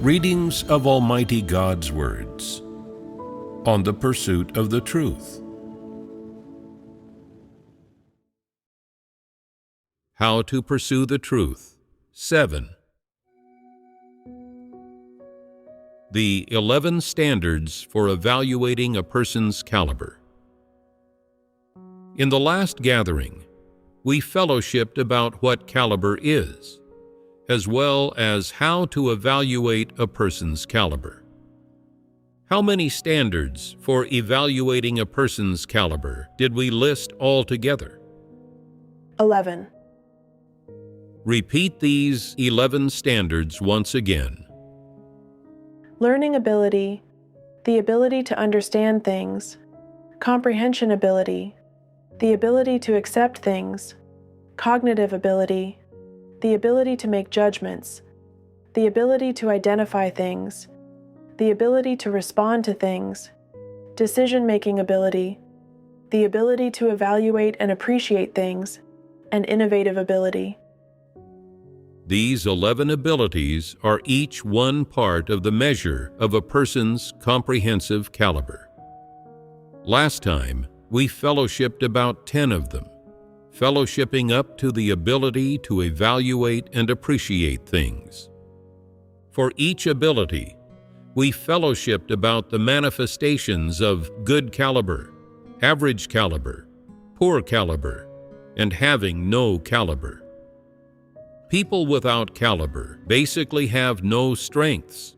Readings of Almighty God's words on the pursuit of the truth. How to pursue the truth. 7. The 11 standards for evaluating a person's caliber. In the last gathering, we fellowshipped about what caliber is, as well as how to evaluate a person's caliber. How many standards for evaluating a person's caliber did we list altogether? 11. Repeat these 11 standards once again. Learning ability, the ability to understand things, comprehension ability, the ability to accept things, cognitive ability, the ability to make judgments, the ability to identify things, the ability to respond to things, decision-making ability, the ability to evaluate and appreciate things, and innovative ability. These 11 abilities are each one part of the measure of a person's comprehensive caliber. Last time, we fellowshipped about 10 of them, fellowshipping up to the ability to evaluate and appreciate things. For each ability, we fellowshipped about the manifestations of good caliber, average caliber, poor caliber, and having no caliber. People without caliber basically have no strengths,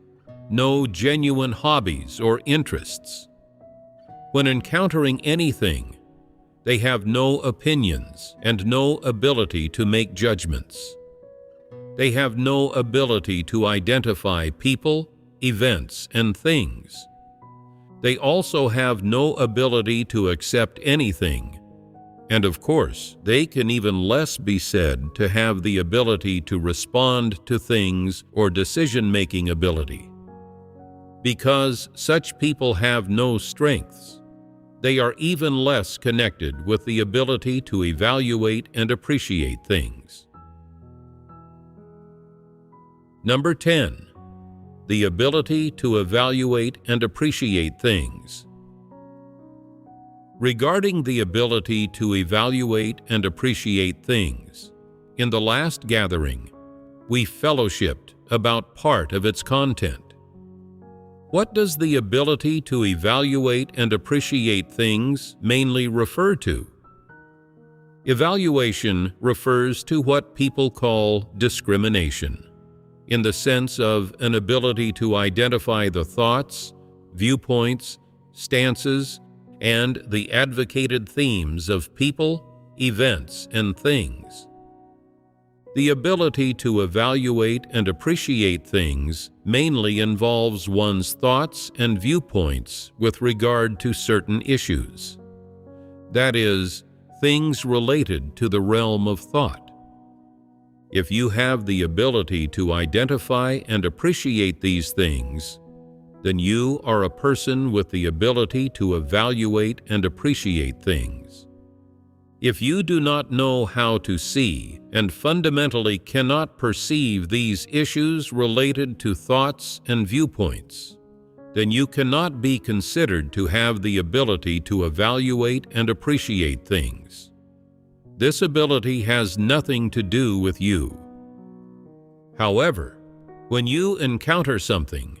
no genuine hobbies or interests. When encountering anything, they have no opinions and no ability to make judgments. They have no ability to identify people, events, and things. They also have no ability to accept anything. And of course, they can even less be said to have the ability to respond to things or decision-making ability. Because such people have no strengths, they are even less connected with the ability to evaluate and appreciate things. Number 10. The ability to evaluate and appreciate things. Regarding the ability to evaluate and appreciate things, in the last gathering, we fellowshipped about part of its content. What does the ability to evaluate and appreciate things mainly refer to? Evaluation refers to what people call discrimination, in the sense of an ability to identify the thoughts, viewpoints, stances, and the advocated themes of people, events, and things. The ability to evaluate and appreciate things mainly involves one's thoughts and viewpoints with regard to certain issues. That is, things related to the realm of thought. If you have the ability to identify and appreciate these things, then you are a person with the ability to evaluate and appreciate things. If you do not know how to see and fundamentally cannot perceive these issues related to thoughts and viewpoints, then you cannot be considered to have the ability to evaluate and appreciate things. This ability has nothing to do with you. However, when you encounter something,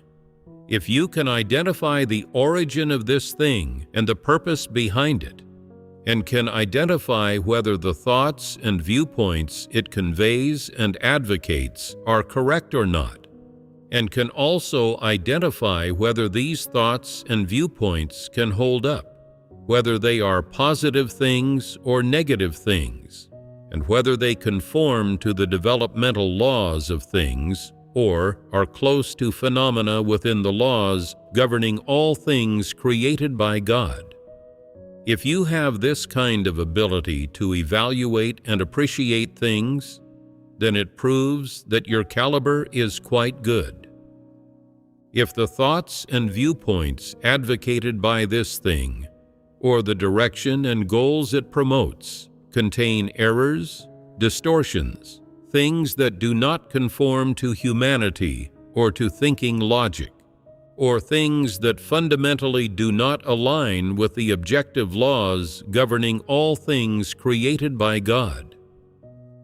if you can identify the origin of this thing and the purpose behind it, and can identify whether the thoughts and viewpoints it conveys and advocates are correct or not, and can also identify whether these thoughts and viewpoints can hold up, whether they are positive things or negative things, and whether they conform to the developmental laws of things, or are close to phenomena within the laws governing all things created by God. If you have this kind of ability to evaluate and appreciate things, then it proves that your caliber is quite good. If the thoughts and viewpoints advocated by this thing, or the direction and goals it promotes, contain errors, distortions, things that do not conform to humanity or to thinking logic, or things that fundamentally do not align with the objective laws governing all things created by God.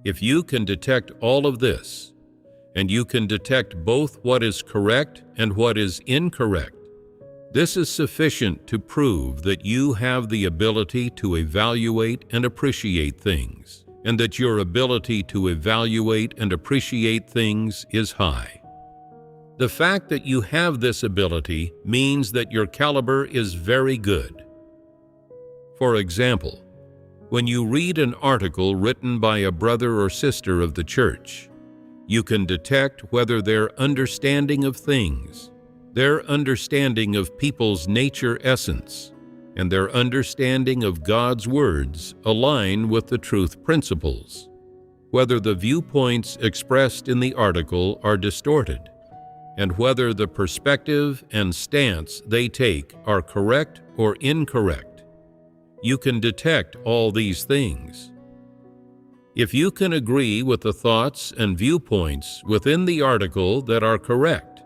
If you can detect all of this, and you can detect both what is correct and what is incorrect, this is sufficient to prove that you have the ability to evaluate and appreciate things, and that your ability to evaluate and appreciate things is high. The fact that you have this ability means that your caliber is very good. For example, when you read an article written by a brother or sister of the church, you can detect whether their understanding of things, their understanding of people's nature essence, and their understanding of God's words align with the truth principles, whether the viewpoints expressed in the article are distorted, and whether the perspective and stance they take are correct or incorrect. You can detect all these things. If you can agree with the thoughts and viewpoints within the article that are correct,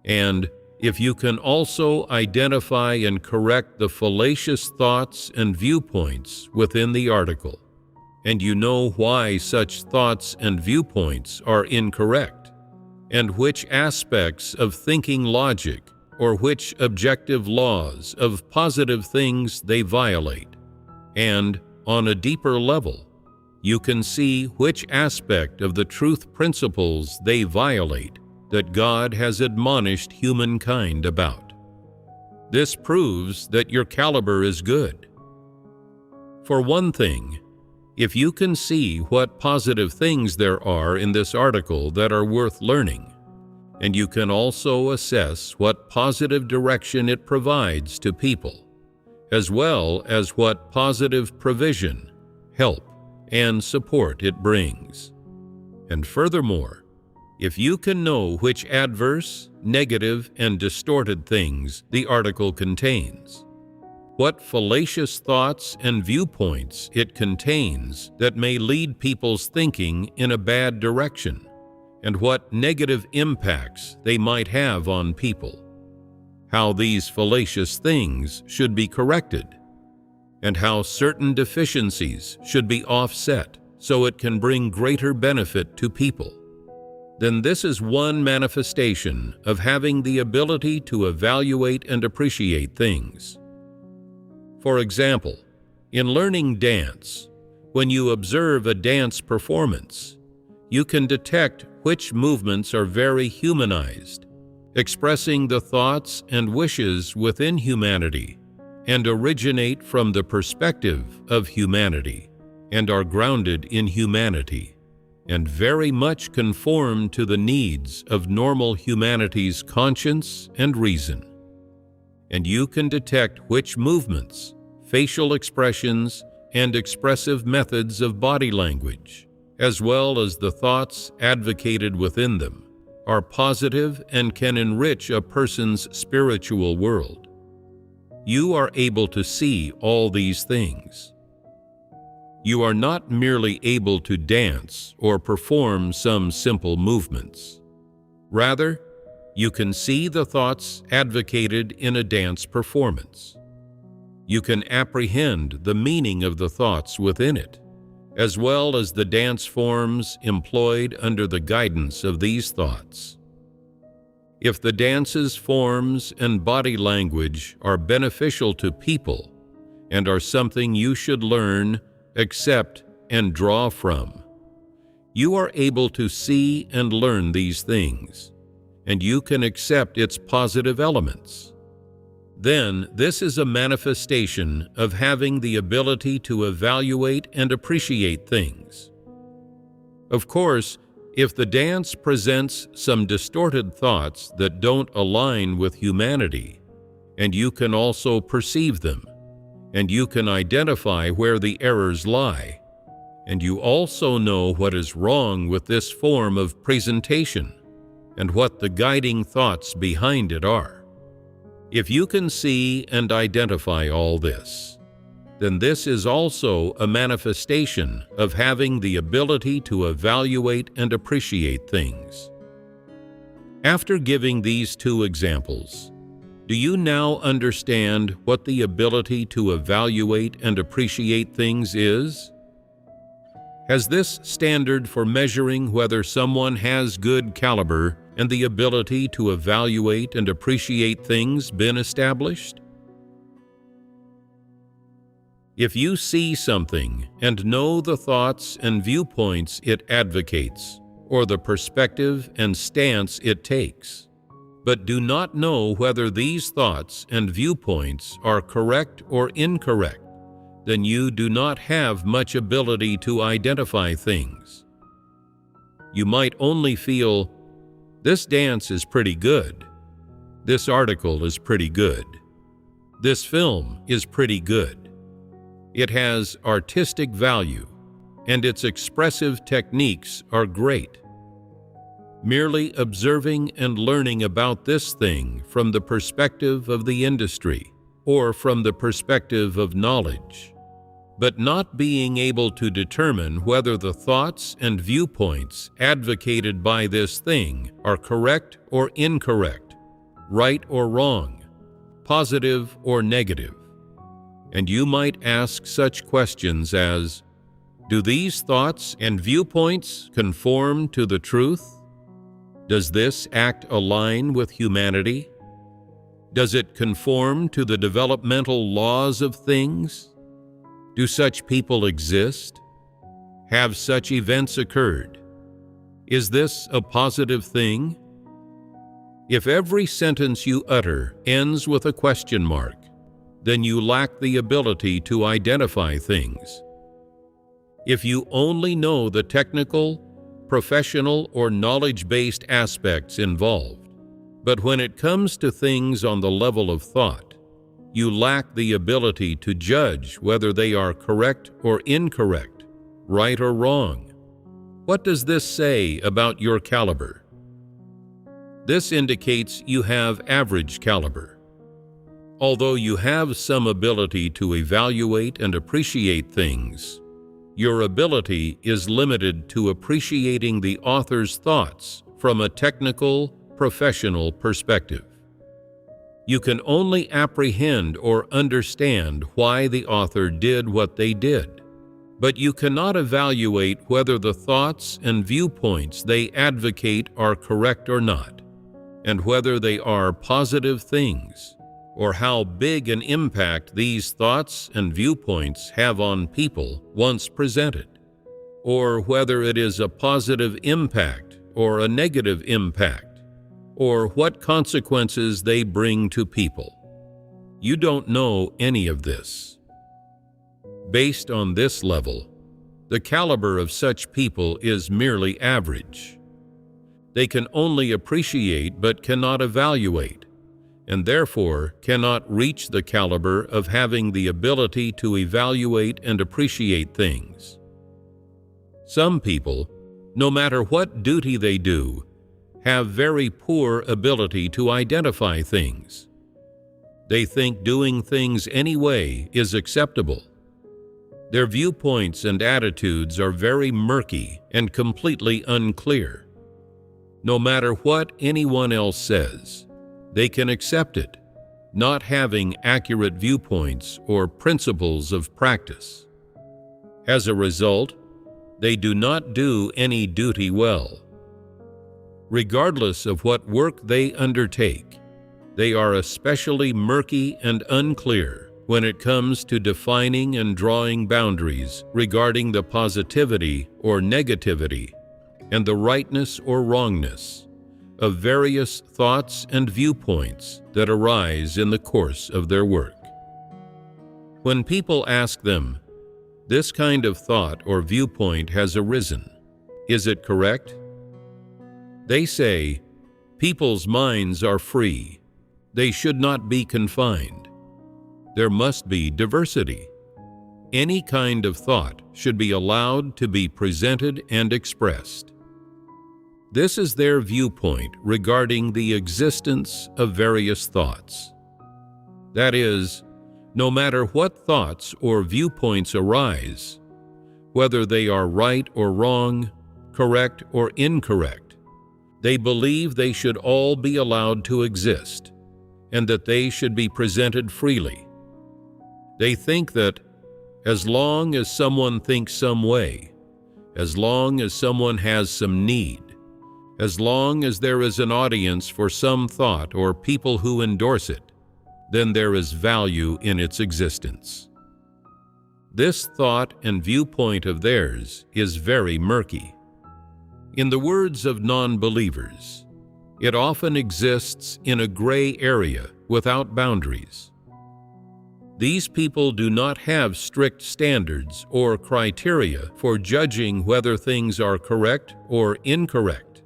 and if you can also identify and correct the fallacious thoughts and viewpoints within the article, and you know why such thoughts and viewpoints are incorrect, and which aspects of thinking logic or which objective laws of positive things they violate, and, on a deeper level, you can see which aspect of the truth principles they violate that God has admonished humankind about. This proves that your caliber is good. For one thing, if you can see what positive things there are in this article that are worth learning, and you can also assess what positive direction it provides to people, as well as what positive provision, help, and support it brings. And furthermore, if you can know which adverse, negative, and distorted things the article contains, what fallacious thoughts and viewpoints it contains that may lead people's thinking in a bad direction, and what negative impacts they might have on people, how these fallacious things should be corrected, and how certain deficiencies should be offset so it can bring greater benefit to people, then this is one manifestation of having the ability to evaluate and appreciate things. For example, in learning dance, when you observe a dance performance, you can detect which movements are very humanized, expressing the thoughts and wishes within humanity, and originate from the perspective of humanity, and are grounded in humanity, and very much conform to the needs of normal humanity's conscience and reason. And you can detect which movements, facial expressions, and expressive methods of body language, as well as the thoughts advocated within them, are positive and can enrich a person's spiritual world. You are able to see all these things. You are not merely able to dance or perform some simple movements. Rather, you can see the thoughts advocated in a dance performance. You can apprehend the meaning of the thoughts within it, as well as the dance forms employed under the guidance of these thoughts. If the dance's forms and body language are beneficial to people and are something you should learn, accept, and draw from, you are able to see and learn these things, and you can accept its positive elements. Then this is a manifestation of having the ability to evaluate and appreciate things. Of course, if the dance presents some distorted thoughts that don't align with humanity, and you can also perceive them, and you can identify where the errors lie, and you also know what is wrong with this form of presentation, and what the guiding thoughts behind it are. If you can see and identify all this, then this is also a manifestation of having the ability to evaluate and appreciate things. After giving these two examples, do you now understand what the ability to evaluate and appreciate things is? Has this standard for measuring whether someone has good caliber and the ability to evaluate and appreciate things been established? If you see something and know the thoughts and viewpoints it advocates, or the perspective and stance it takes, but do not know whether these thoughts and viewpoints are correct or incorrect, then you do not have much ability to identify things. You might only feel, this dance is pretty good, this article is pretty good, this film is pretty good, it has artistic value, and its expressive techniques are great. Merely observing and learning about this thing from the perspective of the industry or from the perspective of knowledge, but not being able to determine whether the thoughts and viewpoints advocated by this thing are correct or incorrect, right or wrong, positive or negative. And you might ask such questions as, do these thoughts and viewpoints conform to the truth? Does this act align with humanity? Does it conform to the developmental laws of things? Do such people exist? Have such events occurred? Is this a positive thing? If every sentence you utter ends with a question mark, then you lack the ability to identify things. If you only know the technical, professional, or knowledge-based aspects involved, but when it comes to things on the level of thought, you lack the ability to judge whether they are correct or incorrect, right or wrong. What does this say about your caliber? This indicates you have average caliber. Although you have some ability to evaluate and appreciate things, your ability is limited to appreciating the author's thoughts from a technical, professional perspective. You can only apprehend or understand why the author did what they did, but you cannot evaluate whether the thoughts and viewpoints they advocate are correct or not, and whether they are positive things, or how big an impact these thoughts and viewpoints have on people once presented, or whether it is a positive impact or a negative impact, or what consequences they bring to people. You don't know any of this. Based on this level, the caliber of such people is merely average. They can only appreciate but cannot evaluate, and therefore cannot reach the caliber of having the ability to evaluate and appreciate things. Some people, no matter what duty they do, have very poor ability to identify things. They think doing things anyway is acceptable. Their viewpoints and attitudes are very murky and completely unclear. No matter what anyone else says, they can accept it, not having accurate viewpoints or principles of practice. As a result, they do not do any duty well. Regardless of what work they undertake, they are especially murky and unclear when it comes to defining and drawing boundaries regarding the positivity or negativity and the rightness or wrongness of various thoughts and viewpoints that arise in the course of their work. When people ask them, this kind of thought or viewpoint has arisen, is it correct? They say, people's minds are free. They should not be confined. There must be diversity. Any kind of thought should be allowed to be presented and expressed. This is their viewpoint regarding the existence of various thoughts. That is, no matter what thoughts or viewpoints arise, whether they are right or wrong, correct or incorrect, They believe they should all be allowed to exist, and that they should be presented freely. They think that as long as someone thinks some way, as long as someone has some need, as long as there is an audience for some thought or people who endorse it, then there is value in its existence. This thought and viewpoint of theirs is very murky. In the words of non-believers, it often exists in a gray area without boundaries. These people do not have strict standards or criteria for judging whether things are correct or incorrect.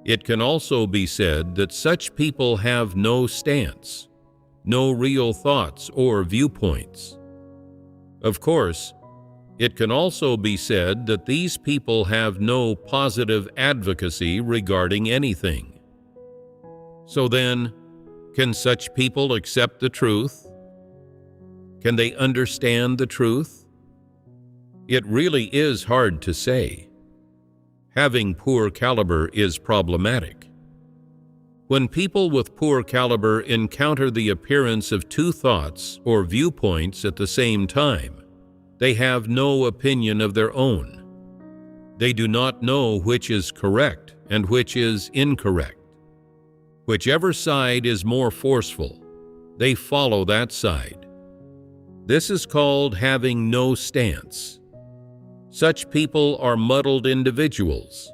It can also be said that such people have no stance, no real thoughts or viewpoints. Of course, it can also be said that these people have no positive advocacy regarding anything. So then, can such people accept the truth? Can they understand the truth? It really is hard to say. Having poor caliber is problematic. When people with poor caliber encounter the appearance of two thoughts or viewpoints at the same time, they have no opinion of their own. They do not know which is correct and which is incorrect. Whichever side is more forceful, they follow that side. This is called having no stance. Such people are muddled individuals.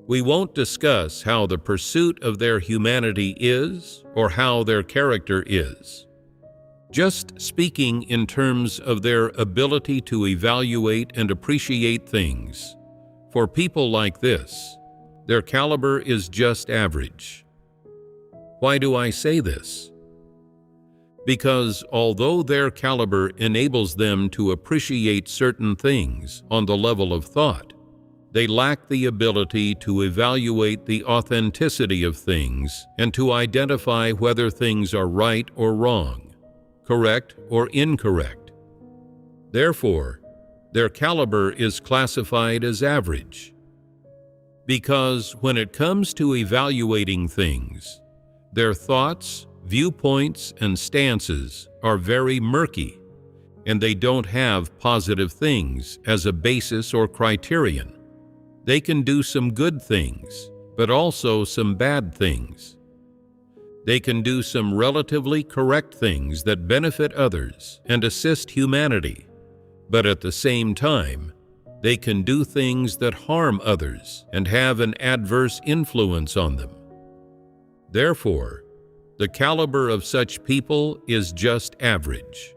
We won't discuss how the pursuit of their humanity is or how their character is. Just speaking in terms of their ability to evaluate and appreciate things, for people like this, their caliber is just average. Why do I say this? Because although their caliber enables them to appreciate certain things on the level of thought, they lack the ability to evaluate the authenticity of things and to identify whether things are right or wrong, correct or incorrect. Therefore, their caliber is classified as average. Because when it comes to evaluating things, their thoughts, viewpoints, and stances are very murky, and they don't have positive things as a basis or criterion. They can do some good things, but also some bad things. They can do some relatively correct things that benefit others and assist humanity, but at the same time, they can do things that harm others and have an adverse influence on them. Therefore, the caliber of such people is just average.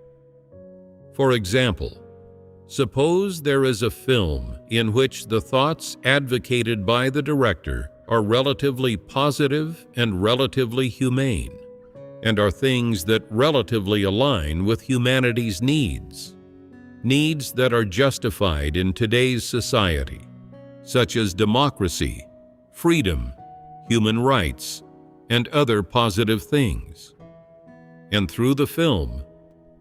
For example, suppose there is a film in which the thoughts advocated by the director are relatively positive and relatively humane, and are things that relatively align with humanity's needs that are justified in today's society, such as democracy, freedom, human rights, and other positive things. And through the film,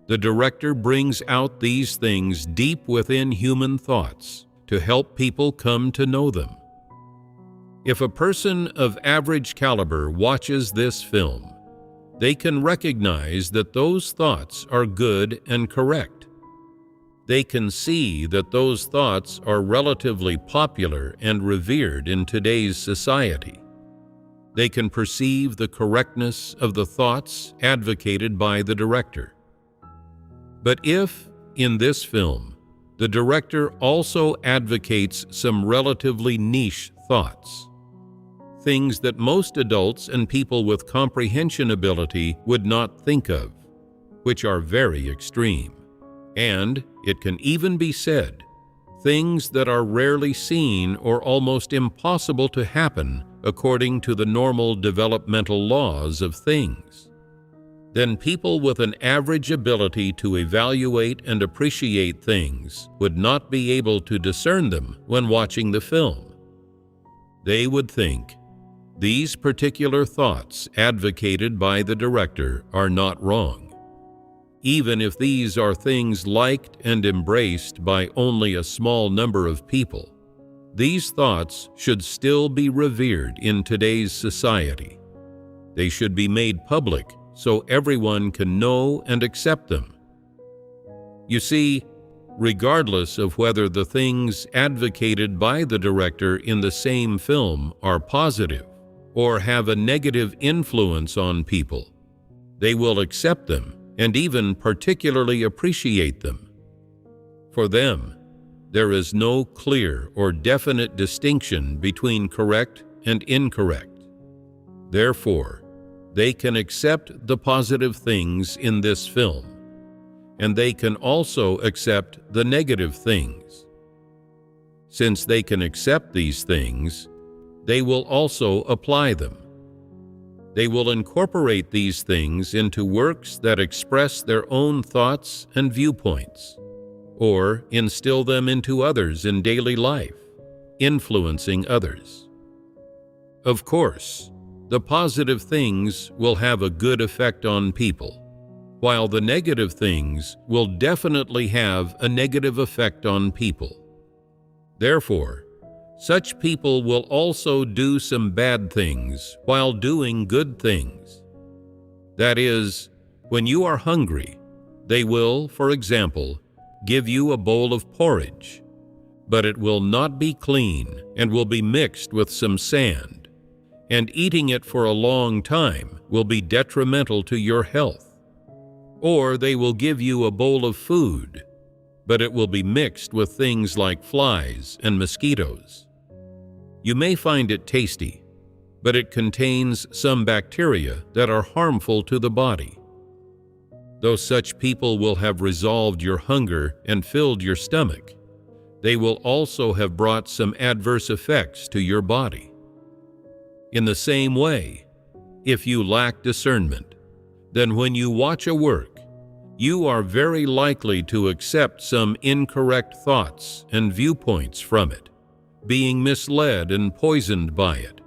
the director brings out these things deep within human thoughts to help people come to know them. If a person of average caliber watches this film, they can recognize that those thoughts are good and correct. They can see that those thoughts are relatively popular and revered in today's society. They can perceive the correctness of the thoughts advocated by the director. But if, in this film, the director also advocates some relatively niche thoughts, things that most adults and people with comprehension ability would not think of, which are very extreme, and, it can even be said, things that are rarely seen or almost impossible to happen according to the normal developmental laws of things, then people with an average ability to evaluate and appreciate things would not be able to discern them when watching the film. They would think, these particular thoughts advocated by the director are not wrong, even if these are things liked and embraced by only a small number of people. These thoughts should still be revered in today's society. They should be made public so everyone can know and accept them. You see, regardless of whether the things advocated by the director in the same film are positive or have a negative influence on people, they will accept them and even particularly appreciate them. For them, there is no clear or definite distinction between correct and incorrect. Therefore, they can accept the positive things in this film, and they can also accept the negative things. Since they can accept these things, they will also apply them. They will incorporate these things into works that express their own thoughts and viewpoints, or instill them into others in daily life, influencing others. Of course, the positive things will have a good effect on people, while the negative things will definitely have a negative effect on people. Therefore, such people will also do some bad things while doing good things. That is, when you are hungry, they will, for example, give you a bowl of porridge, but it will not be clean and will be mixed with some sand, and eating it for a long time will be detrimental to your health. Or they will give you a bowl of food, but it will be mixed with things like flies and mosquitoes. You may find it tasty, but it contains some bacteria that are harmful to the body. Though such people will have resolved your hunger and filled your stomach, they will also have brought some adverse effects to your body. In the same way, if you lack discernment, then when you watch a work, you are very likely to accept some incorrect thoughts and viewpoints from it, being misled and poisoned by it.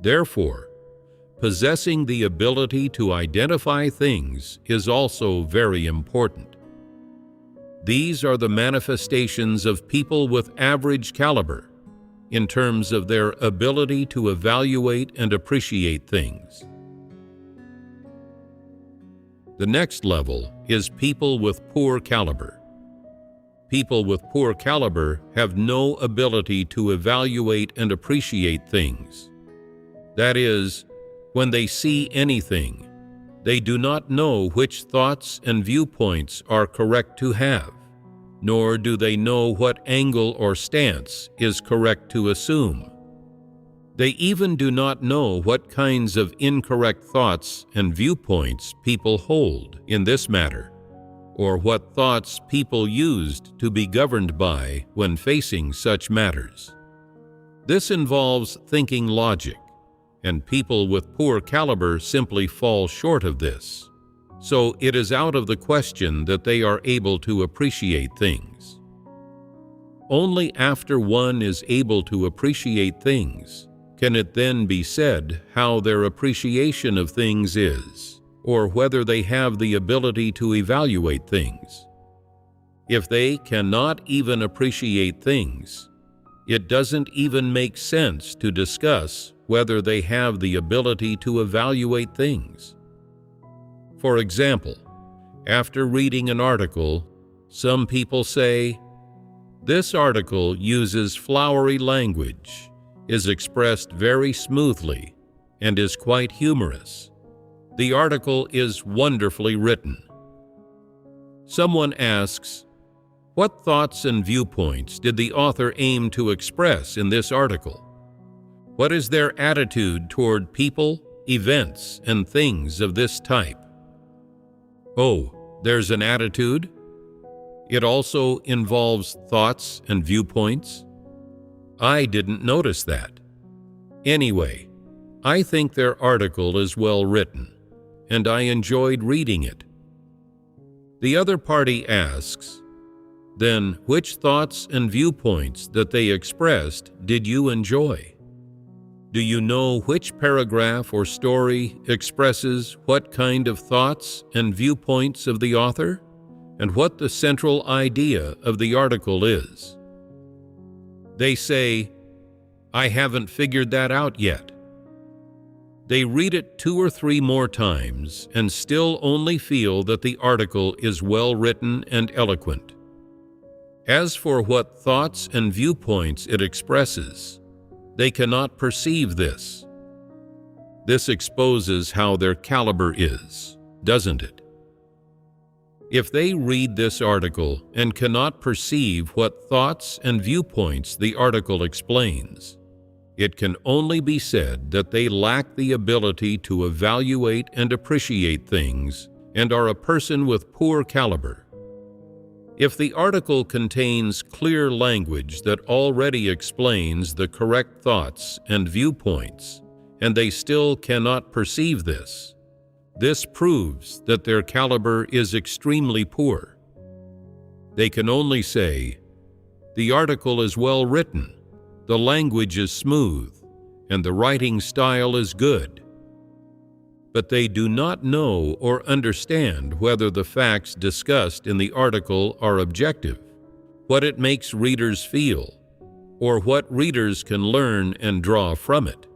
Therefore, possessing the ability to identify things is also very important. These are the manifestations of people with average caliber in terms of their ability to evaluate and appreciate things. The next level is people with poor caliber. People with poor caliber have no ability to evaluate and appreciate things. That is, when they see anything, they do not know which thoughts and viewpoints are correct to have, nor do they know what angle or stance is correct to assume. They even do not know what kinds of incorrect thoughts and viewpoints people hold in this matter, or what thoughts people used to be governed by when facing such matters. This involves thinking logic, and people with poor caliber simply fall short of this. So it is out of the question that they are able to appreciate things. Only after one is able to appreciate things can it then be said how their appreciation of things is, or whether they have the ability to evaluate things. If they cannot even appreciate things, it doesn't even make sense to discuss whether they have the ability to evaluate things. For example, after reading an article, some people say, "This article uses flowery language, is expressed very smoothly, and is quite humorous. The article is wonderfully written." Someone asks, "What thoughts and viewpoints did the author aim to express in this article? What is their attitude toward people, events, and things of this type?" Oh, there's an attitude? It also involves thoughts and viewpoints? I didn't notice that. Anyway, I think their article is well written, and I enjoyed reading it. The other party asks, "Then which thoughts and viewpoints that they expressed did you enjoy? Do you know which paragraph or story expresses what kind of thoughts and viewpoints of the author, and what the central idea of the article is?" They say, "I haven't figured that out yet." They read it 2 or 3 more times and still only feel that the article is well written and eloquent. As for what thoughts and viewpoints it expresses, they cannot perceive this. This exposes how their caliber is, doesn't it? If they read this article and cannot perceive what thoughts and viewpoints the article explains, it can only be said that they lack the ability to evaluate and appreciate things and are a person with poor caliber. If the article contains clear language that already explains the correct thoughts and viewpoints, and they still cannot perceive this, this proves that their caliber is extremely poor. They can only say, "The article is well written, the language is smooth, and the writing style is good." But they do not know or understand whether the facts discussed in the article are objective, what it makes readers feel, or what readers can learn and draw from it.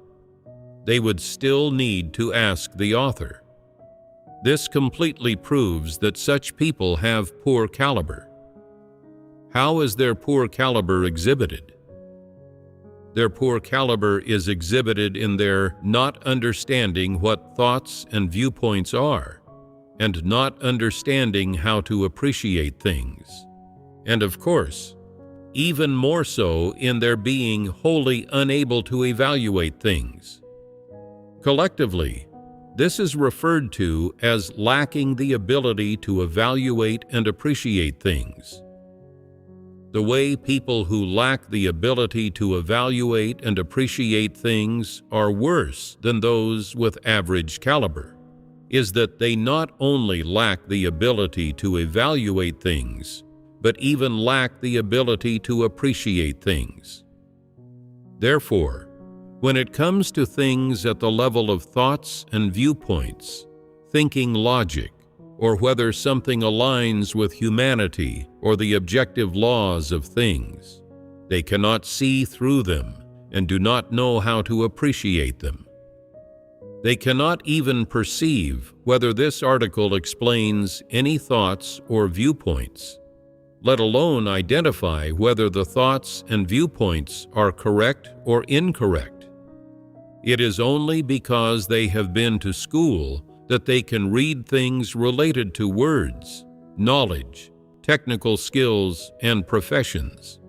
They would still need to ask the author. This completely proves that such people have poor caliber. How is their poor caliber exhibited? Their poor caliber is exhibited in their not understanding what thoughts and viewpoints are, and not understanding how to appreciate things. And of course, even more so in their being wholly unable to evaluate things. Collectively, this is referred to as lacking the ability to evaluate and appreciate things. The way people who lack the ability to evaluate and appreciate things are worse than those with average caliber is that they not only lack the ability to evaluate things, but even lack the ability to appreciate things. Therefore, when it comes to things at the level of thoughts and viewpoints, thinking logic, or whether something aligns with humanity or the objective laws of things, they cannot see through them and do not know how to appreciate them. They cannot even perceive whether this article explains any thoughts or viewpoints, let alone identify whether the thoughts and viewpoints are correct or incorrect. It is only because they have been to school that they can read things related to words, knowledge, technical skills, and professions,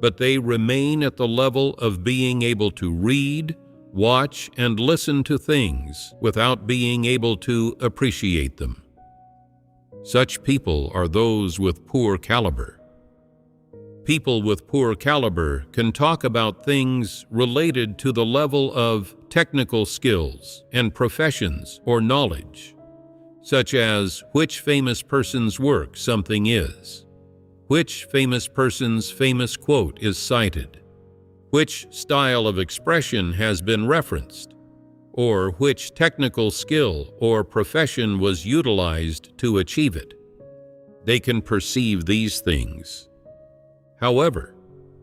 but they remain at the level of being able to read, watch, and listen to things without being able to appreciate them. Such people are those with poor caliber. People with poor caliber can talk about things related to the level of technical skills and professions or knowledge, such as which famous person's work something is, which famous person's famous quote is cited, which style of expression has been referenced, or which technical skill or profession was utilized to achieve it. They can perceive these things. However,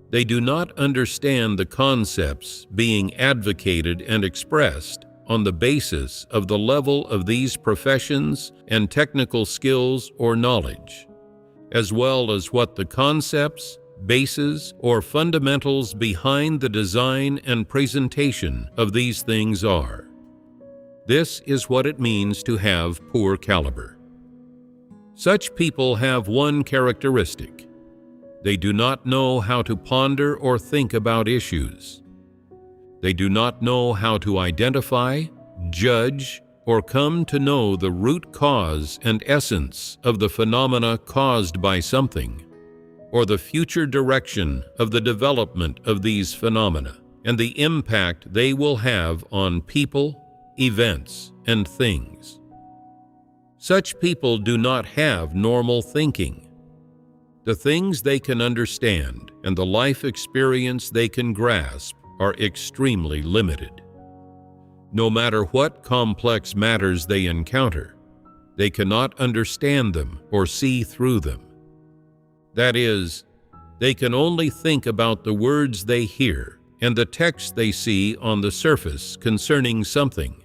they do not understand the concepts being advocated and expressed on the basis of the level of these professions and technical skills or knowledge, as well as what the concepts, bases, or fundamentals behind the design and presentation of these things are. This is what it means to have poor caliber. Such people have one characteristic. They do not know how to ponder or think about issues. They do not know how to identify, judge, or come to know the root cause and essence of the phenomena caused by something, or the future direction of the development of these phenomena, and the impact they will have on people, events, and things. Such people do not have normal thinking. The things they can understand and the life experience they can grasp are extremely limited. No matter what complex matters they encounter, they cannot understand them or see through them. That is, They can only think about the words they hear and the text they see on the surface concerning something,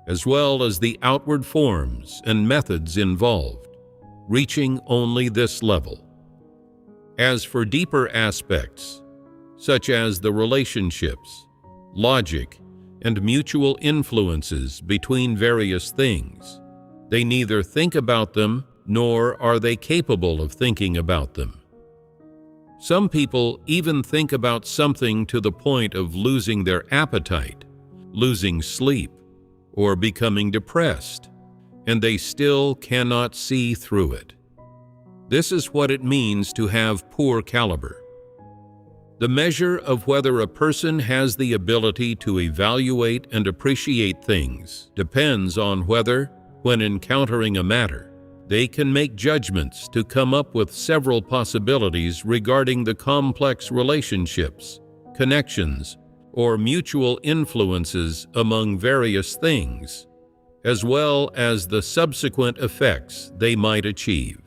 as well as the outward forms and methods involved, reaching only this level. As for deeper aspects, such as the relationships, logic, and mutual influences between various things, they neither think about them nor are they capable of thinking about them. Some people even think about something to the point of losing their appetite, losing sleep, or becoming depressed, and they still cannot see through it. This is what it means to have poor caliber. The measure of whether a person has the ability to evaluate and appreciate things depends on whether, when encountering a matter, they can make judgments to come up with several possibilities regarding the complex relationships, connections, or mutual influences among various things, as well as the subsequent effects they might achieve.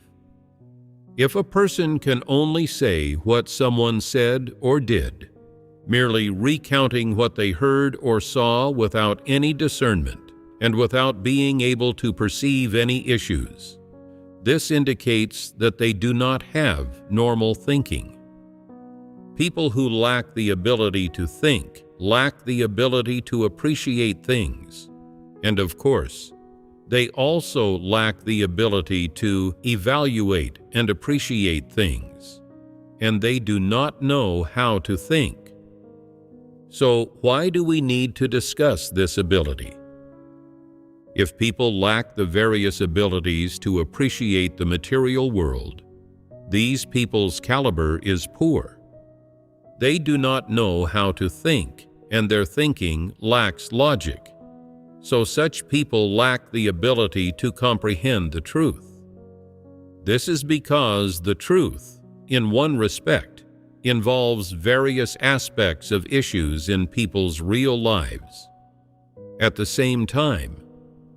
If a person can only say what someone said or did, merely recounting what they heard or saw without any discernment and without being able to perceive any issues, this indicates that they do not have normal thinking. People who lack the ability to think lack the ability to appreciate things, and of course, they also lack the ability to evaluate and appreciate things, and they do not know how to think. So, why do we need to discuss this ability? If people lack the various abilities to appreciate the material world, these people's caliber is poor. They do not know how to think, and their thinking lacks logic. So such people lack the ability to comprehend the truth. This is because the truth, in one respect, involves various aspects of issues in people's real lives. At the same time,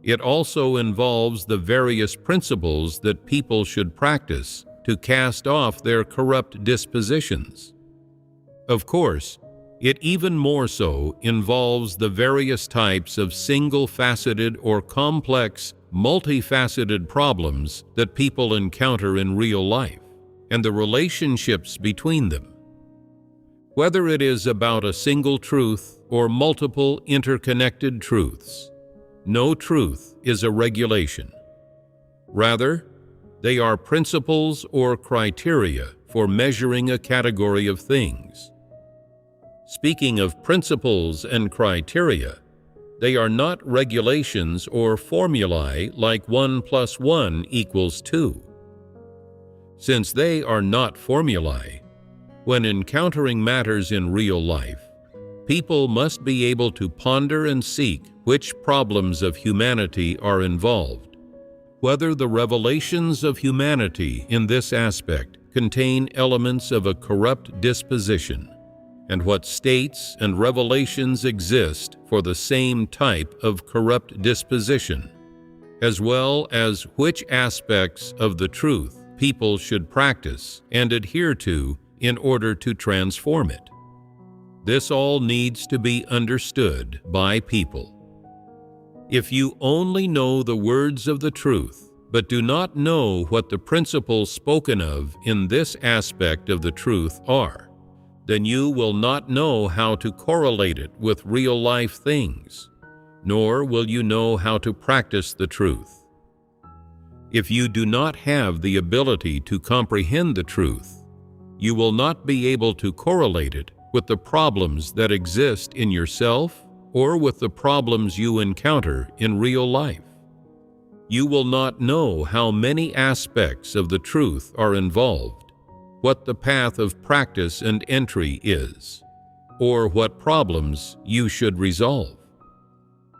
it also involves the various principles that people should practice to cast off their corrupt dispositions. Of course, it even more so involves the various types of single-faceted or complex, multifaceted problems that people encounter in real life, and the relationships between them. Whether it is about a single truth or multiple interconnected truths, no truth is a regulation. Rather, they are principles or criteria for measuring a category of things. Speaking of principles and criteria, they are not regulations or formulae like 1 + 1 = 2. Since they are not formulae, when encountering matters in real life, people must be able to ponder and seek which problems of humanity are involved, whether the revelations of humanity in this aspect contain elements of a corrupt disposition, and what states and revelations exist for the same type of corrupt disposition, as well as which aspects of the truth people should practice and adhere to in order to transform it. This all needs to be understood by people. If you only know the words of the truth, but do not know what the principles spoken of in this aspect of the truth are, then you will not know how to correlate it with real-life things, nor will you know how to practice the truth. If you do not have the ability to comprehend the truth, you will not be able to correlate it with the problems that exist in yourself or with the problems you encounter in real life. You will not know how many aspects of the truth are involved, what the path of practice and entry is, or what problems you should resolve.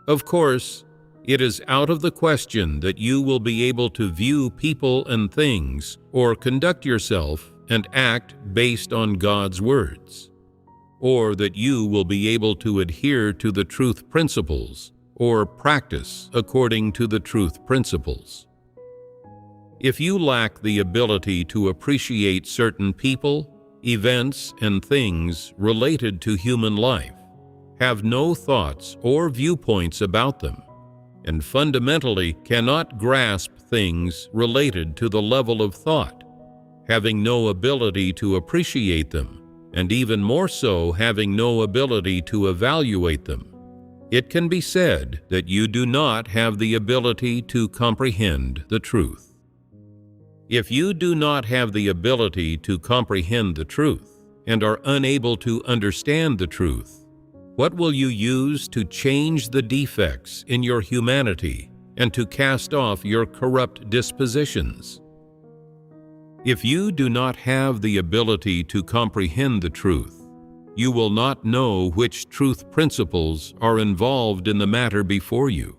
Of course, it is out of the question that you will be able to view people and things or conduct yourself and act based on God's words, or that you will be able to adhere to the truth principles or practice according to the truth principles. If you lack the ability to appreciate certain people, events, and things related to human life, have no thoughts or viewpoints about them, and fundamentally cannot grasp things related to the level of thought, having no ability to appreciate them, and even more so having no ability to evaluate them, it can be said that you do not have the ability to comprehend the truth. If you do not have the ability to comprehend the truth and are unable to understand the truth, what will you use to change the defects in your humanity and to cast off your corrupt dispositions? If you do not have the ability to comprehend the truth, you will not know which truth principles are involved in the matter before you.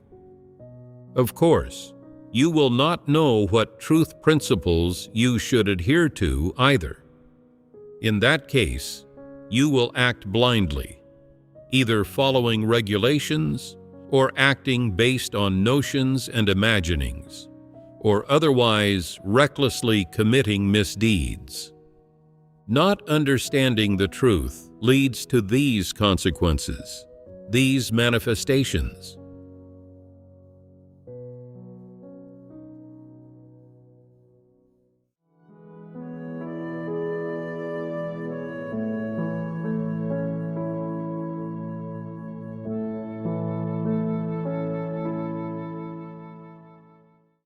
Of course, you will not know what truth principles you should adhere to either. In that case, you will act blindly, either following regulations or acting based on notions and imaginings, or otherwise recklessly committing misdeeds. Not understanding the truth leads to these consequences, these manifestations.